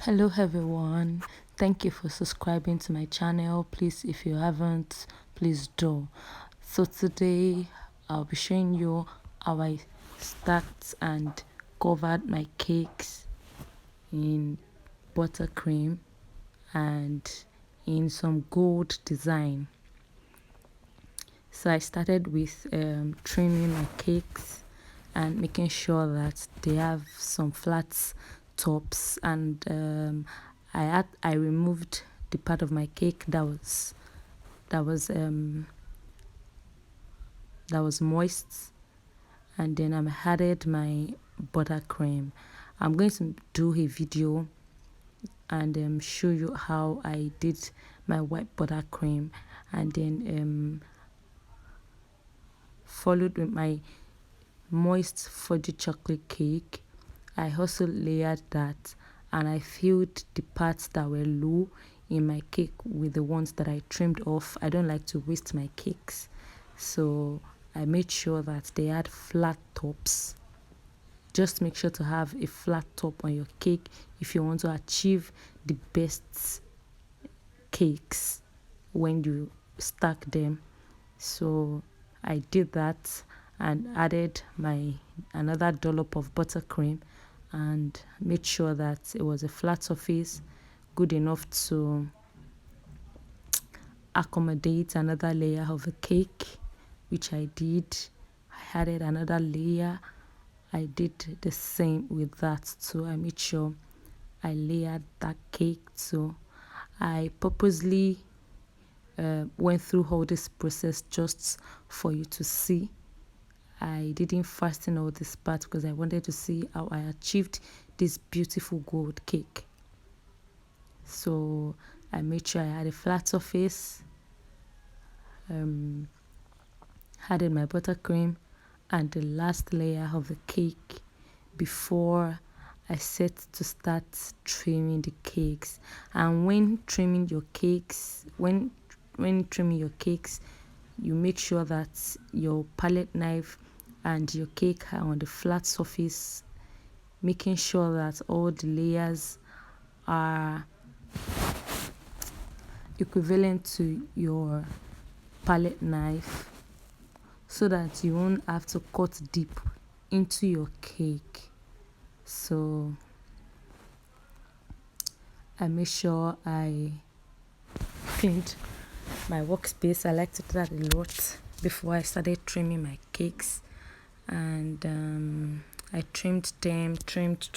Hello everyone, thank you for subscribing to my channel. Please, if you haven't, please do. So today I'll be showing you how I stacked and covered my cakes in buttercream and in some gold design. So I started with trimming my cakes and making sure that they have some flat tops, and I removed the part of my cake that was moist, and then I added my buttercream. I'm going to do a video and show you how I did my white buttercream, and then followed with my moist fudgy chocolate cake. I also layered that, and I filled the parts that were low in my cake with the ones that I trimmed off. I don't like to waste my cakes, so I made sure that they had flat tops. Just make sure to have a flat top on your cake if you want to achieve the best cakes when you stack them. So I did that and added my another dollop of buttercream and made sure that it was a flat surface, good enough to accommodate another layer of the cake, which I did. I added another layer. I did the same with that too. I made sure I layered that cake too. I purposely went through all this process just for you to see. I didn't fasten all this part because I wanted to see how I achieved this beautiful gold cake. So I made sure I had a flat surface, added my buttercream and the last layer of the cake before I set to start trimming the cakes. And when trimming your cakes, you make sure that your palette knife and your cake are on the flat surface, making sure that all the layers are equivalent to your palette knife, so that you won't have to cut deep into your cake. So I make sure I cleaned my workspace. I like to do that a lot before I started trimming my cakes, and I trimmed them, trimmed,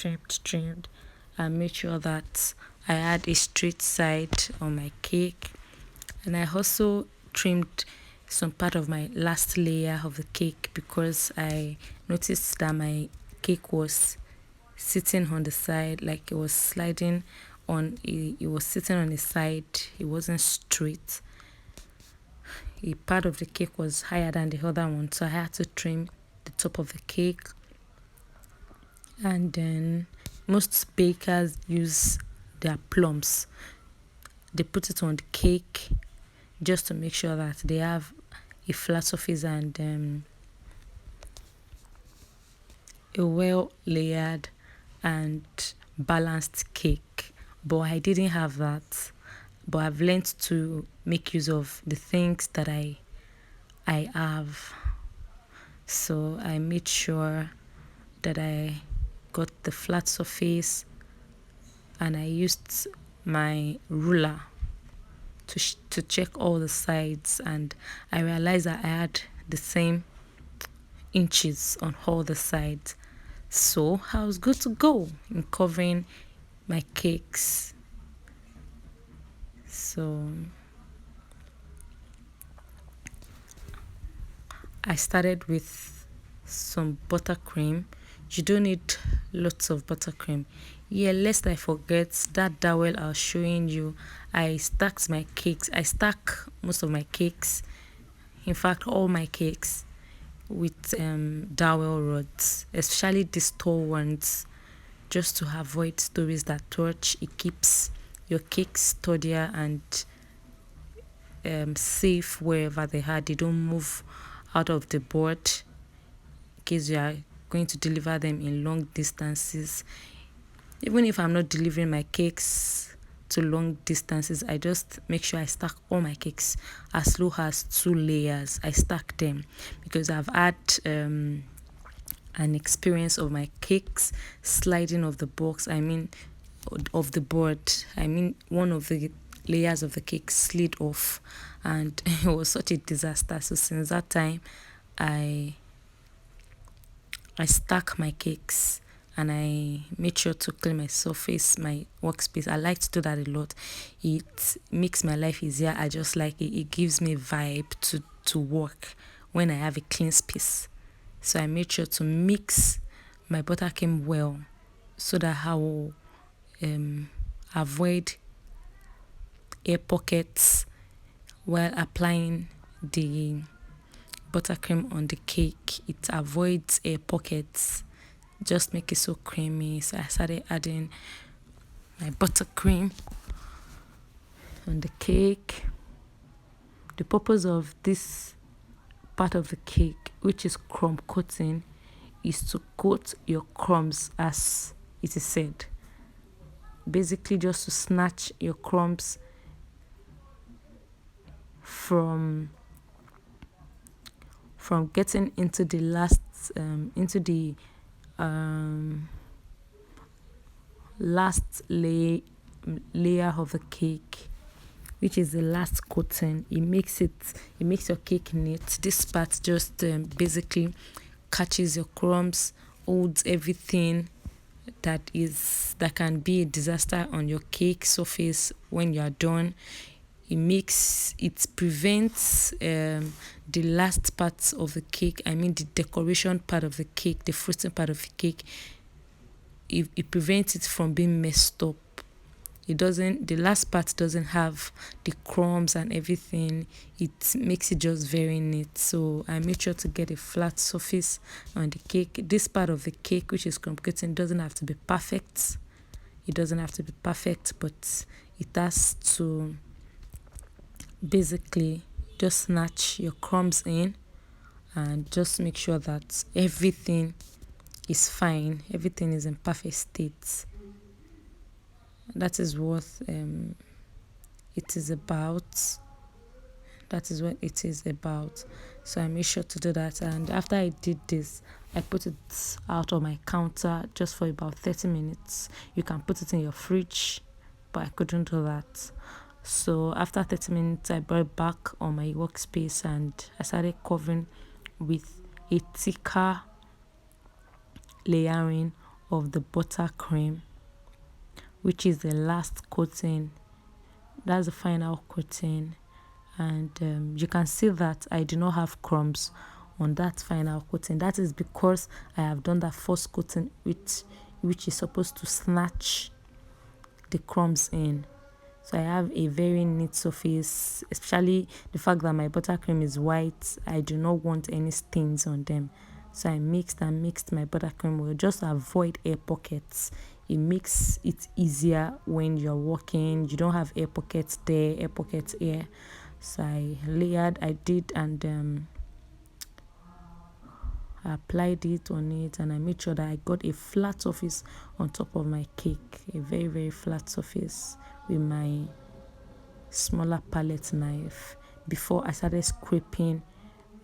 and made sure that I had a straight side on my cake. And I also trimmed some part of my last layer of the cake because I noticed that my cake was sitting on the side, like it was sliding on. It was sitting on the side. It wasn't straight. A part of the cake was higher than the other one, so I had to trim the top of the cake. And then most bakers use their plums. They put it on the cake just to make sure that they have a flat surface and a well layered and balanced cake. But I didn't have that. But I've learned to make use of the things that I have. So I made sure that I got the flat surface, and I used my ruler to check all the sides, and I realized that I had the same inches on all the sides. So I was good to go in covering my cakes. So I started with some buttercream. You don't need lots of buttercream. Yeah, lest I forget, that dowel I was showing you, I stacked my cakes. I stack most of my cakes, in fact all my cakes, with dowel rods, especially these tall ones, just to avoid stories that touch. It keeps your cakes sturdier and safe wherever they are. They don't move out of the board in case you are going to deliver them in long distances. Even if I'm not delivering my cakes to long distances, I just make sure I stack all my cakes as low as 2 layers. I stack them because I've had an experience of my cakes sliding off the box. Of the board. One of the layers of the cake slid off, and it was such a disaster. So since that time, I stack my cakes and I made sure to clean my surface, my workspace. I like to do that a lot. It makes my life easier. I just like it. It gives me vibe to work when I have a clean space. So I made sure to mix my buttercream well so that I will avoid air pockets while applying the buttercream on the cake. It avoids air pockets, just make it so creamy. So I started adding my buttercream on the cake. The purpose of this part of the cake, which is crumb coating, is to coat your crumbs, as it is said. Basically just to snatch your crumbs from getting into the last last layer of the cake, which is the last coating. It makes your cake neat. This part just basically catches your crumbs, holds everything that can be a disaster on your cake surface when you are done. It prevents the last parts of the cake, the decoration part of the cake, the fruiting part of the cake. It prevents it from being messed up. The last part doesn't have the crumbs and everything. It makes it just very neat. So I made sure to get a flat surface on the cake. This part of the cake, which is crumb coating, doesn't have to be perfect. It doesn't have to be perfect, but it has to basically just snatch your crumbs in and just make sure that everything is fine, everything is in perfect state. That is what it is about. That is what it is about. So I made sure to do that, and after I did this, I put it out on my counter just for about 30 minutes. You can put it in your fridge, but I couldn't do that. So after 30 minutes, I brought it back on my workspace and I started covering with a thicker layering of the buttercream, which is the last coating. That's the final coating. And you can see that I do not have crumbs on that final coating. That is because I have done that first coating, which is supposed to snatch the crumbs in. So I have a very neat surface, especially the fact that my buttercream is white. I do not want any stains on them. So I mixed my buttercream well, just to avoid air pockets. It makes it easier when you're working. You don't have air pockets there, air pockets here. So I did, and I applied it on it, and I made sure that I got a flat surface on top of my cake, a very, very flat surface, with my smaller palette knife before I started scraping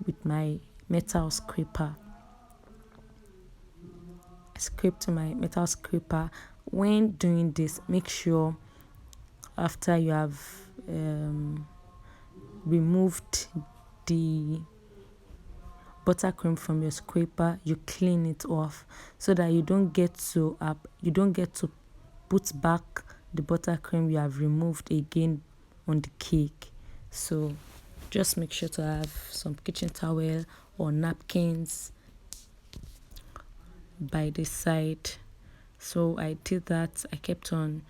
with my metal scraper. I scraped my metal scraper. When doing this, make sure after you have removed the buttercream from your scraper, you clean it off so that you don't get to put back the buttercream you have removed again on the cake. So just make sure to have some kitchen towel or napkins by the side. So I did that. I kept on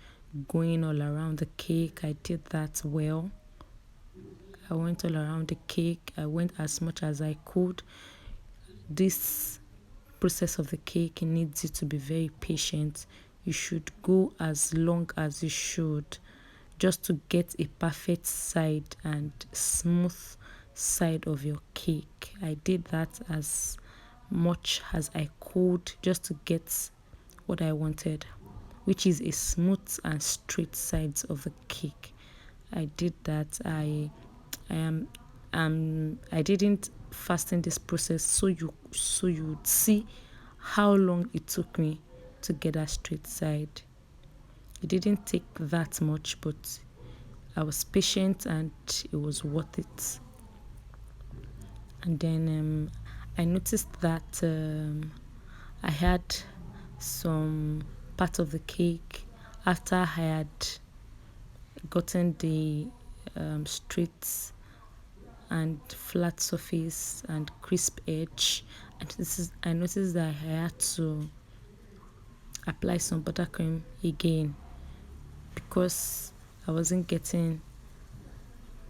going all around the cake. I did that well. I went all around the cake. I went as much as I could. This process of the cake needs you to be very patient. You should go as long as you should, just to get a perfect side and smooth side of your cake. I did that as much as I could just to get what I wanted which is a smooth and straight sides of the cake. I did that. I didn't fasten this process so you'd see how long it took me to get that straight side. It didn't take that much, but I was patient and it was worth it. And then I noticed that I had some part of the cake after I had gotten the straight and flat surface and crisp edge, and I noticed that I had to apply some buttercream again because I wasn't getting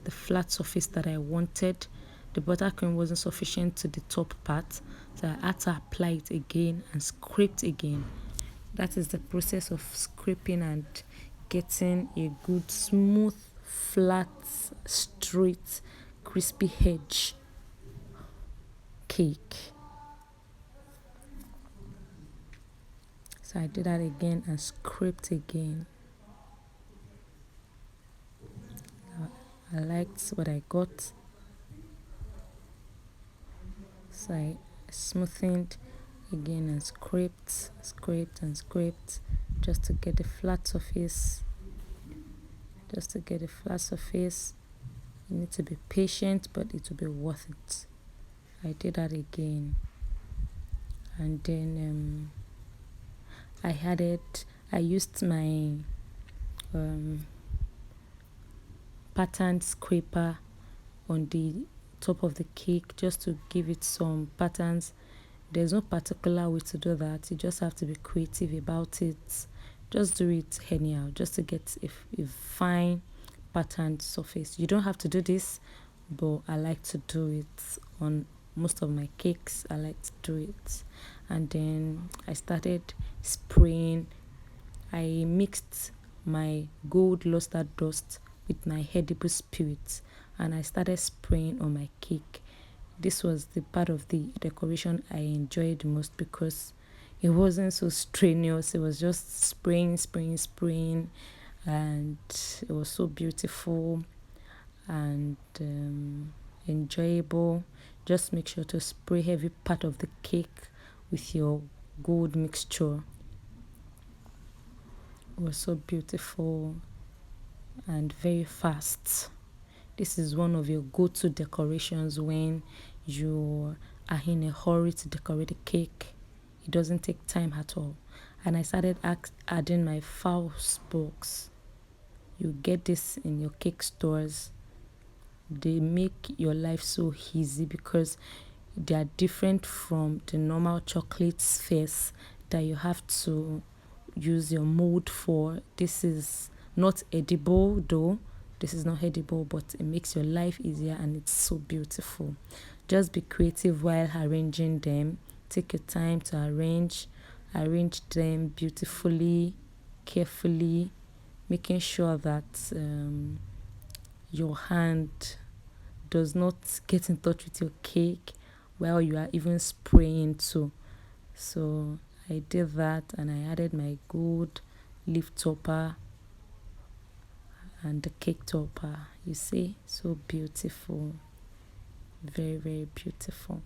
the flat surface that I wanted. The buttercream wasn't sufficient to the top part, so I had to apply it again and scrape it again. That is the process of scraping and getting a good, smooth, flat, straight, crispy edge cake. So I did that again and scraped again. I liked what I got. So I smoothened again and scraped just to get the flat surface. You need to be patient, but it will be worth it. I did that again, and then I used my patterned scraper on the top of the cake just to give it some patterns. There's no particular way to do that. You just have to be creative about it. Just do it anyhow, just to get a fine patterned surface. You don't have to do this, but I like to do it on most of my cakes. I like to do it. And then I started spraying. I mixed my gold luster dust with my edible spirit, and I started spraying on my cake. This was the part of the decoration I enjoyed the most because it wasn't so strenuous. It was just spraying, and it was so beautiful and enjoyable. Just make sure to spray every part of the cake with your gold mixture. It was so beautiful and very fast. This is one of your go-to decorations when you are in a hurry to decorate a cake. It doesn't take time at all. And I started adding my false box. You get this in your cake stores. They make your life so easy because they are different from the normal chocolate spheres that you have to use your mold for. This is not edible though. This is not edible, but it makes your life easier and it's so beautiful. Just be creative while arranging them. Take your time to arrange them beautifully, carefully, making sure that your hand does not get in touch with your cake while you are even spraying too. So I did that, and I added my gold leaf topper and the cake topper. You see, so beautiful, very, very beautiful.